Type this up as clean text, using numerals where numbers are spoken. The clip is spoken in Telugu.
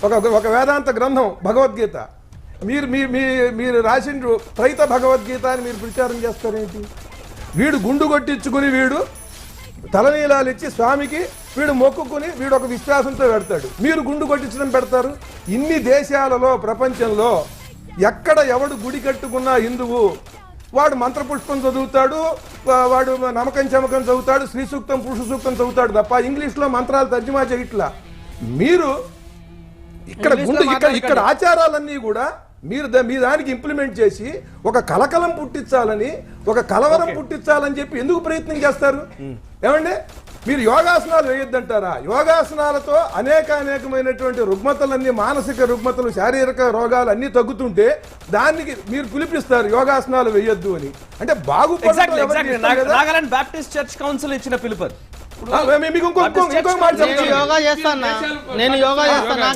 ఒక వేదాంత గ్రంథం భగవద్గీత, మీరు రాసిండ్రు త్రైత భగవద్గీత అని మీరు ప్రచారం చేస్తారేంటి? వీడు గుండు కొట్టించుకుని వీడు తలనీలాలు ఇచ్చి స్వామికి వీడు మొక్కుకుని వీడు ఒక విశ్వాసంతో పెడతాడు, మీరు గుండు కొట్టించడం పెడతారు. ఇన్ని దేశాలలో ప్రపంచంలో ఎక్కడ ఎవడు గుడి కట్టుకున్నా హిందువు వాడు మంత్రపుష్పం చదువుతాడు, వాడు నమ్మకం చమకం చదువుతాడు, శ్రీ సూక్తం పురుష సూక్తం చదువుతాడు తప్ప ఇంగ్లీష్లో మంత్రాలు తర్జుమా చేయట్లా. మీరు ఇక్కడ ఆచారాలన్నీ కూడా మీరు మీ దానికి ఇంప్లిమెంట్ చేసి ఒక కలకలం పుట్టించాలని, ఒక కలవరం పుట్టించాలని చెప్పి ఎందుకు ప్రయత్నం చేస్తారు? ఏమండి, మీరు యోగాసనాలు వేయొద్దంటారా? యోగాసనాలతో అనేకమైనటువంటి రుగ్మతలన్నీ, మానసిక రుగ్మతలు, శారీరక రోగాలు అన్ని తగ్గుతుంటే దానికి మీరు పిలిపిస్తారు యోగాసనాలు వేయొద్దు అని. అంటే నాగాలాండ్ బాప్టిస్ట్ చర్చ్ కౌన్సిల్ ఇచ్చిన పిలుపు. నేను యోగా చేస్తాను